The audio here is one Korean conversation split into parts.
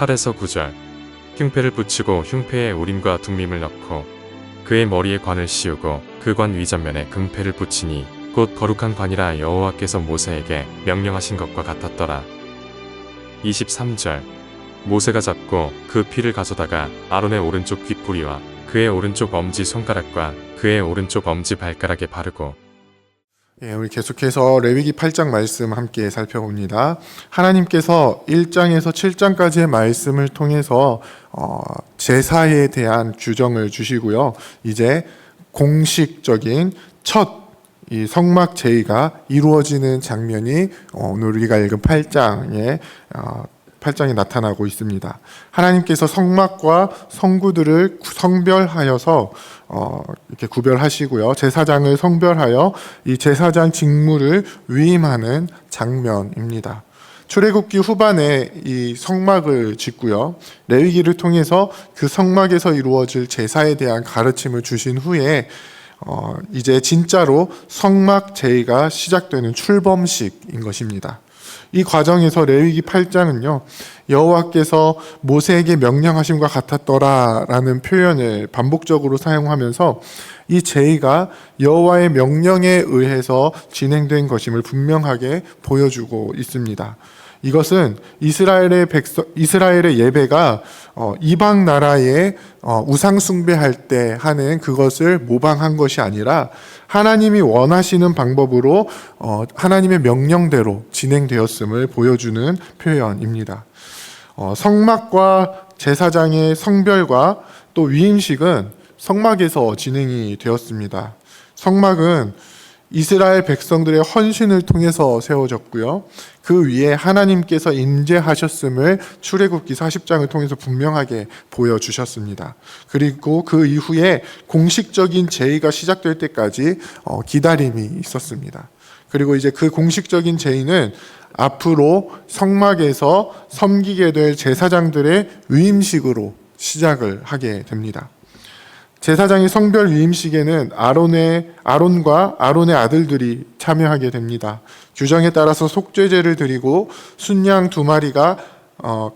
8에서 9절. 흉패를 붙이고 흉패에 우림과 둠밈을 넣고 그의 머리에 관을 씌우고 그 관 위전면에 금패를 붙이니 곧 거룩한 관이라 여호와께서 모세에게 명령하신 것과 같았더라. 23절. 모세가 잡고 그 피를 가져다가 아론의 오른쪽 귓부리와 그의 오른쪽 엄지 손가락과 그의 오른쪽 엄지 발가락에 바르고. 우리 계속해서 레위기 8장 말씀 함께 살펴봅니다. 하나님께서 1장에서 7장까지의 말씀을 통해서 제사에 대한 규정을 주시고요. 이제 공식적인 첫 이 성막 제의가 이루어지는 장면이 오늘 우리가 읽은 8장에 나타나고 있습니다. 하나님께서 성막과 성구들을 성별하여서 이렇게 구별하시고요. 제사장을 성별하여 이 제사장 직무를 위임하는 장면입니다. 출애굽기 후반에 이 성막을 짓고요. 레위기를 통해서 그 성막에서 이루어질 제사에 대한 가르침을 주신 후에 이제 진짜로 성막 제의가 시작되는 출범식인 것입니다. 이 과정에서 레위기 8장은요, 여호와께서 모세에게 명령하심과 같았더라라는 표현을 반복적으로 사용하면서 이 제의가 여호와의 명령에 의해서 진행된 것임을 분명하게 보여주고 있습니다. 이것은 이스라엘의 예배가 이방 나라의 우상 숭배할 때 하는 그것을 모방한 것이 아니라 하나님이 원하시는 방법으로 하나님의 명령대로 진행되었음을 보여주는 표현입니다. 성막과 제사장의 성별과 또 위임식은 성막에서 진행이 되었습니다. 성막은 이스라엘 백성들의 헌신을 통해서 세워졌고요. 그 위에 하나님께서 임재하셨음을 출애굽기 40장을 통해서 분명하게 보여주셨습니다. 그리고 그 이후에 공식적인 제의가 시작될 때까지 기다림이 있었습니다. 그리고 이제 그 공식적인 제의는 앞으로 성막에서 섬기게 될 제사장들의 위임식으로 시작을 하게 됩니다. 제사장의 성별 위임식에는 아론과 아론의 아들들이 참여하게 됩니다. 규정에 따라서 속죄제를 드리고 순양 2마리가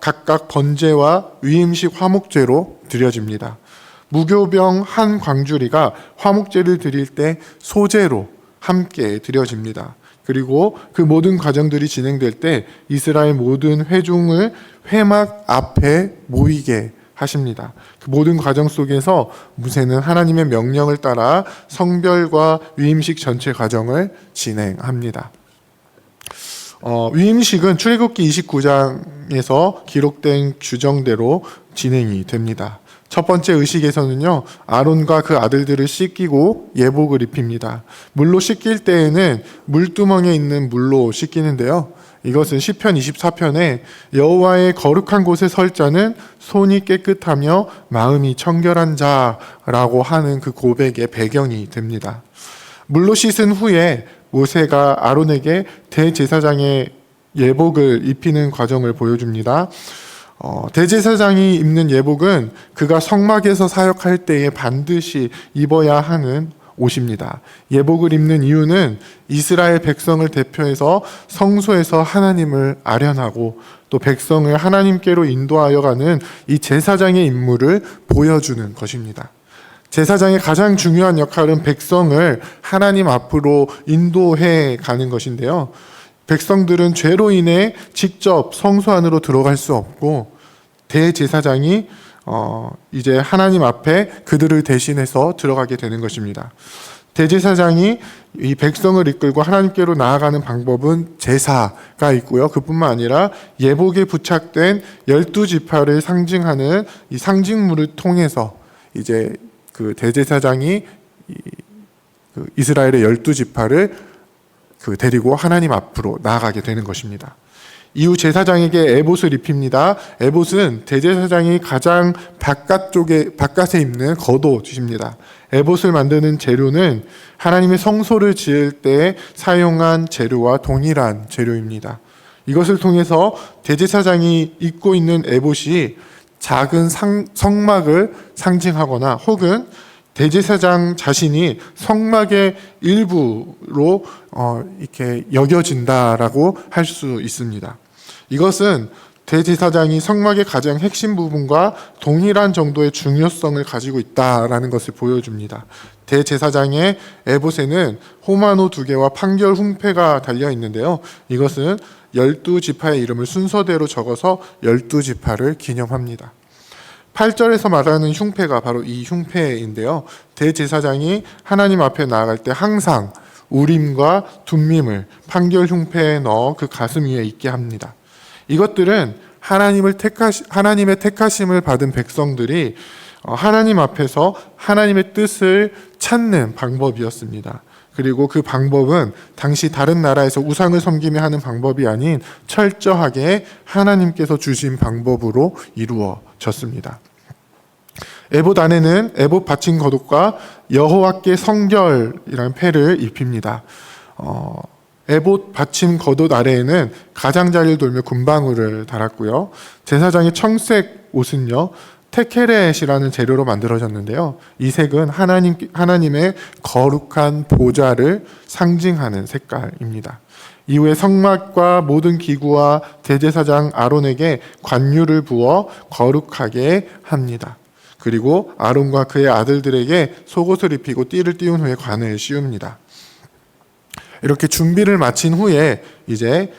각각 번제와 위임식 화목제로 드려집니다. 무교병 한 광주리가 화목제를 드릴 때 소제로 함께 드려집니다. 그리고 그 모든 과정들이 진행될 때 이스라엘 모든 회중을 회막 앞에 모이게 하십니다. 그 모든 과정 속에서 모세는 하나님의 명령을 따라 성별과 위임식 전체 과정을 진행합니다. 위임식은 출애굽기 29장에서 기록된 규정대로 진행이 됩니다. 첫 번째 의식에서는요, 아론과 그 아들들을 씻기고 예복을 입힙니다. 물로 씻길 때에는 물두멍에 있는 물로 씻기는데요. 이것은 시편 24편에 여호와의 거룩한 곳에 설 자는 손이 깨끗하며 마음이 청결한 자라고 하는 그 고백의 배경이 됩니다. 물로 씻은 후에 모세가 아론에게 대제사장의 예복을 입히는 과정을 보여줍니다. 대제사장이 입는 예복은 그가 성막에서 사역할 때에 반드시 입어야 하는 옷입니다. 예복을 입는 이유는 이스라엘 백성을 대표해서 성소에서 하나님을 아련하고 또 백성을 하나님께로 인도하여 가는 이 제사장의 임무를 보여주는 것입니다. 제사장의 가장 중요한 역할은 백성을 하나님 앞으로 인도해 가는 것인데요. 백성들은 죄로 인해 직접 성소 안으로 들어갈 수 없고 대제사장이 이제 하나님 앞에 그들을 대신해서 들어가게 되는 것입니다. 대제사장이 이 백성을 이끌고 하나님께로 나아가는 방법은 제사가 있고요. 그뿐만 아니라 예복에 부착된 12지파를 상징하는 이 상징물을 통해서 이제 그 대제사장이 그 이스라엘의 12지파를 데리고 하나님 앞으로 나아가게 되는 것입니다. 이후 제사장에게 에봇을 입힙니다. 에봇은 대제사장이 가장 바깥에 입는 겉옷입니다. 에봇을 만드는 재료는 하나님의 성소를 지을 때 사용한 재료와 동일한 재료입니다. 이것을 통해서 대제사장이 입고 있는 에봇이 작은 성막을 상징하거나 혹은 대제사장 자신이 성막의 일부로 이렇게 여겨진다라고 할 수 있습니다. 이것은 대제사장이 성막의 가장 핵심 부분과 동일한 정도의 중요성을 가지고 있다라는 것을 보여줍니다. 대제사장의 에봇에는 호마노 2개와 판결 흉패가 달려 있는데요. 이것은 12지파의 이름을 순서대로 적어서 12지파를 기념합니다. 8절에서 말하는 흉패가 바로 이 흉패인데요. 대제사장이 하나님 앞에 나아갈 때 항상 우림과 둠밈을 판결 흉패에 넣어 그 가슴 위에 있게 합니다. 이것들은 하나님의 택하심을 받은 백성들이 하나님 앞에서 하나님의 뜻을 찾는 방법이었습니다. 그리고 그 방법은 당시 다른 나라에서 우상을 섬기며 하는 방법이 아닌 철저하게 하나님께서 주신 방법으로 이루어졌습니다. 에봇 안에는 에봇 받침 겉옷과 여호와께 성결이라는 패를 입힙니다. 에봇 받침 겉옷 아래에는 가장자리를 돌며 금방울을 달았고요. 제사장의 청색 옷은요, 테케렛이라는 재료로 만들어졌는데요. 이 색은 하나님의 거룩한 보좌를 상징하는 색깔입니다. 이후에 성막과 모든 기구와 대제사장 아론에게 관유를 부어 거룩하게 합니다. 그리고 아론과 그의 아들들에게 속옷을 입히고 띠를 띄운 후에 관을 씌웁니다. 이렇게 준비를 마친 후에 이제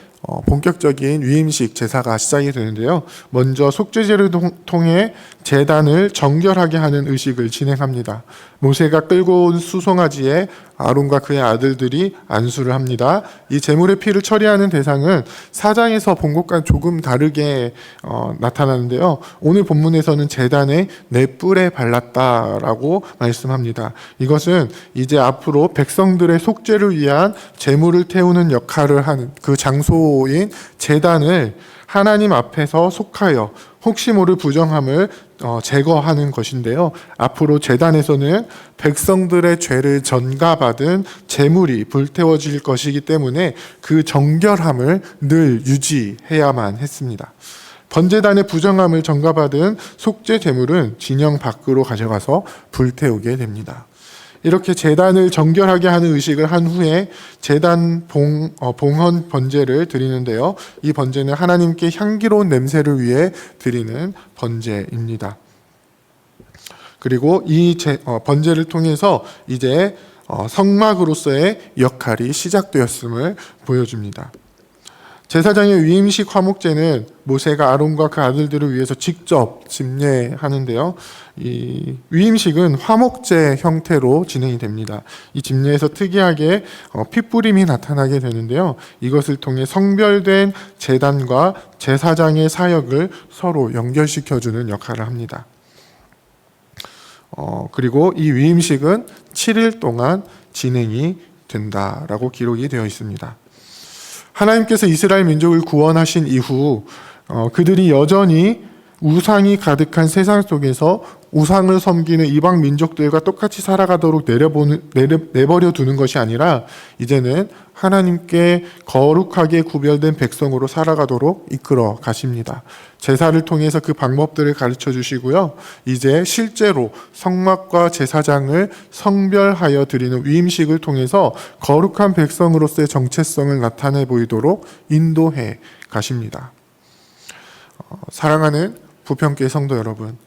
본격적인 위임식 제사가 시작이 되는데요. 먼저 속죄제를 통해 제단을 정결하게 하는 의식을 진행합니다. 모세가 끌고 온 수송아지에 아론과 그의 아들들이 안수를 합니다. 이 제물의 피를 처리하는 대상은 4장에서 본 것과 조금 다르게 나타나는데요. 오늘 본문에서는 제단의 네 뿔에 발랐다라고 말씀합니다. 이것은 이제 앞으로 백성들의 속죄를 위한 제물을 태우는 역할을 하는 그 장소인 제단을 하나님 앞에서 속하여 혹시 모를 부정함을 제거하는 것인데요. 앞으로 제단에서는 백성들의 죄를 전가받은 제물이 불태워질 것이기 때문에 그 정결함을 늘 유지해야만 했습니다. 번제단의 부정함을 전가받은 속죄 제물은 진영 밖으로 가져가서 불태우게 됩니다. 이렇게 제단을 정결하게 하는 의식을 한 후에 제단 봉헌 번제를 드리는데요. 이 번제는 하나님께 향기로운 냄새를 위해 드리는 번제입니다. 그리고 이 번제를 통해서 이제 성막으로서의 역할이 시작되었음을 보여줍니다. 제사장의 위임식 화목제는 모세가 아론과 그 아들들을 위해서 직접 집례하는데요. 이 위임식은 화목제 형태로 진행이 됩니다. 이 집례에서 특이하게 핏부림이 나타나게 되는데요. 이것을 통해 성별된 제단과 제사장의 사역을 서로 연결시켜주는 역할을 합니다. 그리고 이 위임식은 7일 동안 진행이 된다라고 기록이 되어 있습니다. 하나님께서 이스라엘 민족을 구원하신 이후 그들이 여전히 우상이 가득한 세상 속에서 우상을 섬기는 이방 민족들과 똑같이 살아가도록 내버려 두는 것이 아니라 이제는 하나님께 거룩하게 구별된 백성으로 살아가도록 이끌어 가십니다. 제사를 통해서 그 방법들을 가르쳐 주시고요. 이제 실제로 성막과 제사장을 성별하여 드리는 위임식을 통해서 거룩한 백성으로서의 정체성을 나타내 보이도록 인도해 가십니다. 사랑하는 부평교회 성도 여러분,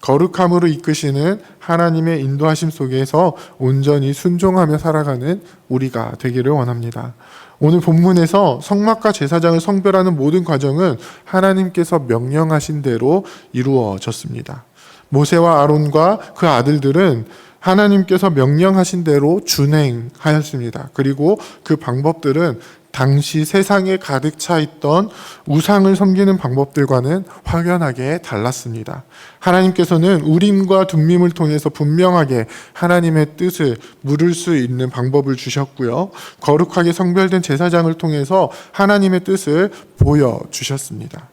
거룩함으로 이끄시는 하나님의 인도하심 속에서 온전히 순종하며 살아가는 우리가 되기를 원합니다. 오늘 본문에서 성막과 제사장을 성별하는 모든 과정은 하나님께서 명령하신 대로 이루어졌습니다. 모세와 아론과 그 아들들은 하나님께서 명령하신 대로 준행하였습니다. 그리고 그 방법들은 당시 세상에 가득 차 있던 우상을 섬기는 방법들과는 확연하게 달랐습니다. 하나님께서는 우림과 둠밈을 통해서 분명하게 하나님의 뜻을 물을 수 있는 방법을 주셨고요. 거룩하게 성별된 제사장을 통해서 하나님의 뜻을 보여주셨습니다.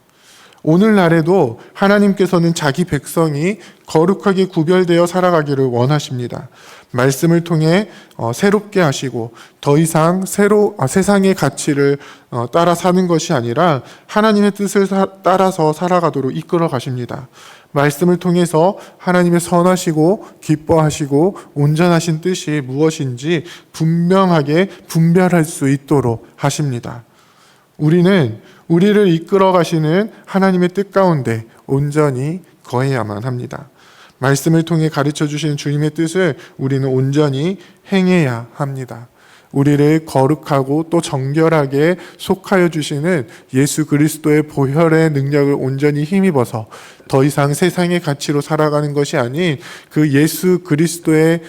오늘날에도 하나님께서는 자기 백성이 거룩하게 구별되어 살아가기를 원하십니다. 말씀을 통해 새롭게 하시고 더 이상 세상의 가치를 따라 사는 것이 아니라 하나님의 뜻을 따라서 살아가도록 이끌어 가십니다. 말씀을 통해서 하나님의 선하시고 기뻐하시고 온전하신 뜻이 무엇인지 분명하게 분별할 수 있도록 하십니다. 우리는 우리를 이끌어 가시는 하나님의 뜻 가운데 온전히 거해야만 합니다. 말씀을 통해 가르쳐 주신 주님의 뜻을 우리는 온전히 행해야 합니다. 우리를 거룩하고 또 정결하게 속하여 주시는 예수 그리스도의 보혈의 능력을 온전히 힘입어서 더 이상 세상의 가치로 살아가는 것이 아닌 그 예수 그리스도의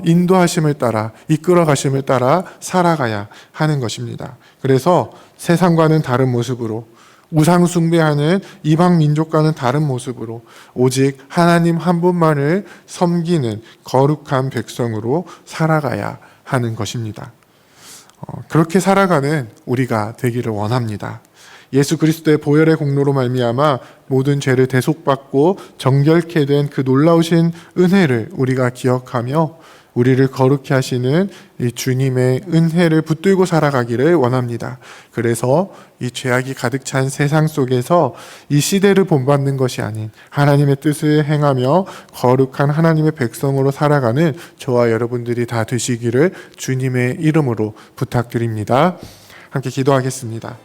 인도하심을 따라 이끌어 가심을 따라 살아가야 하는 것입니다. 그래서 세상과는 다른 모습으로 우상 숭배하는 이방 민족과는 다른 모습으로 오직 하나님 한 분만을 섬기는 거룩한 백성으로 살아가야 하는 것입니다. 그렇게 살아가는 우리가 되기를 원합니다. 예수 그리스도의 보혈의 공로로 말미암아 모든 죄를 대속받고 정결케 된 그 놀라우신 은혜를 우리가 기억하며 우리를 거룩히 하시는 이 주님의 은혜를 붙들고 살아가기를 원합니다. 그래서 이 죄악이 가득 찬 세상 속에서 이 시대를 본받는 것이 아닌 하나님의 뜻을 행하며 거룩한 하나님의 백성으로 살아가는 저와 여러분들이 다 되시기를 주님의 이름으로 부탁드립니다. 함께 기도하겠습니다.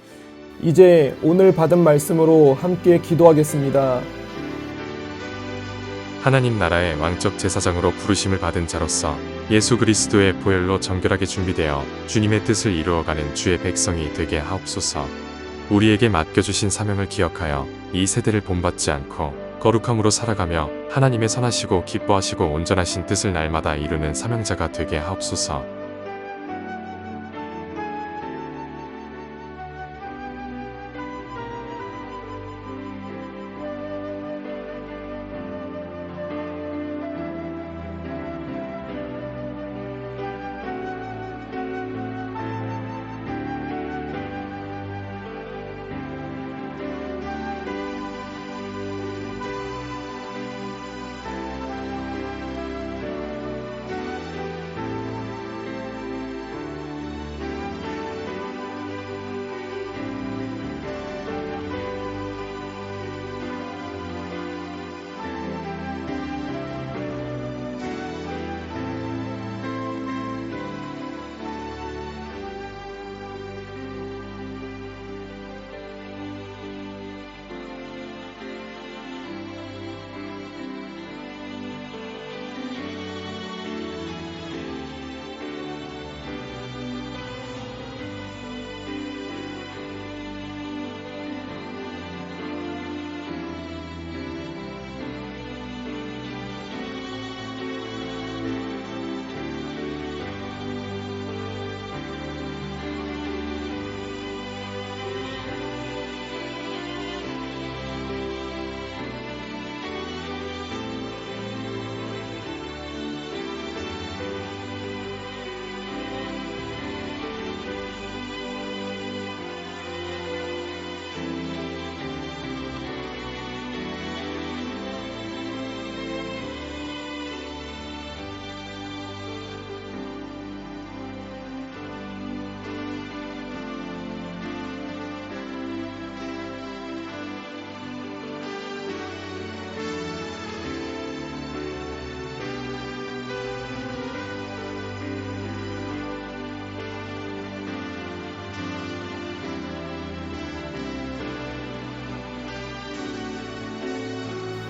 이제 오늘 받은 말씀으로 함께 기도하겠습니다. 하나님 나라의 왕적 제사장으로 부르심을 받은 자로서 예수 그리스도의 보혈로 정결하게 준비되어 주님의 뜻을 이루어가는 주의 백성이 되게 하옵소서. 우리에게 맡겨주신 사명을 기억하여 이 세대를 본받지 않고 거룩함으로 살아가며 하나님의 선하시고 기뻐하시고 온전하신 뜻을 날마다 이루는 사명자가 되게 하옵소서.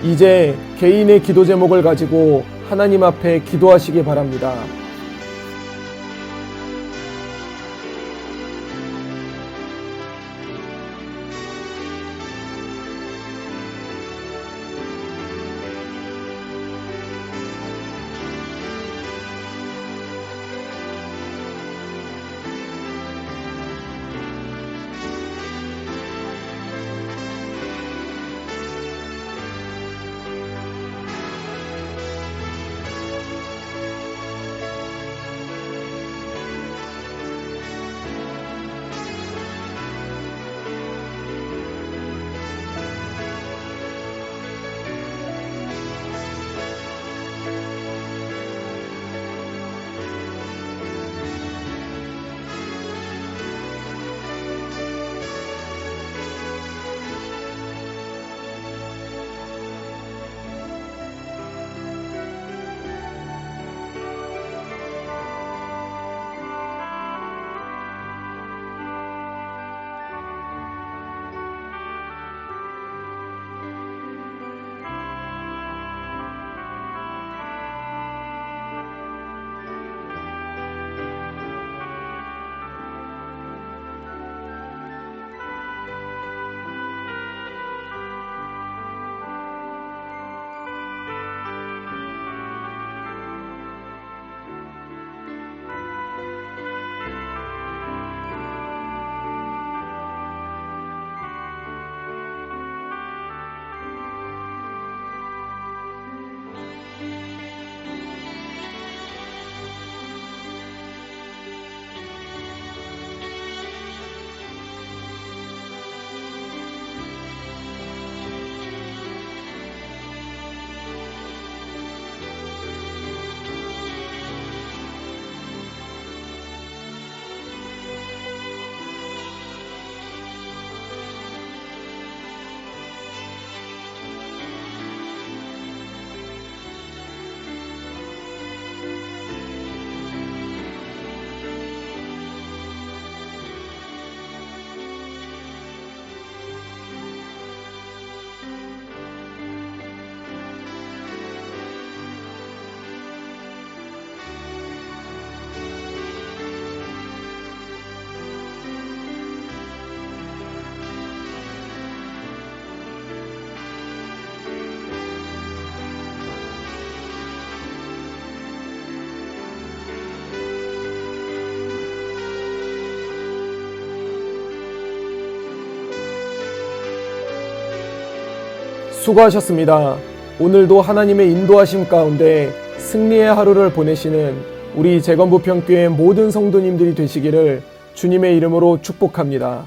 이제 개인의 기도 제목을 가지고 하나님 앞에 기도하시기 바랍니다. 수고하셨습니다. 오늘도 하나님의 인도하심 가운데 승리의 하루를 보내시는 우리 재건부평교회 모든 성도님들이 되시기를 주님의 이름으로 축복합니다.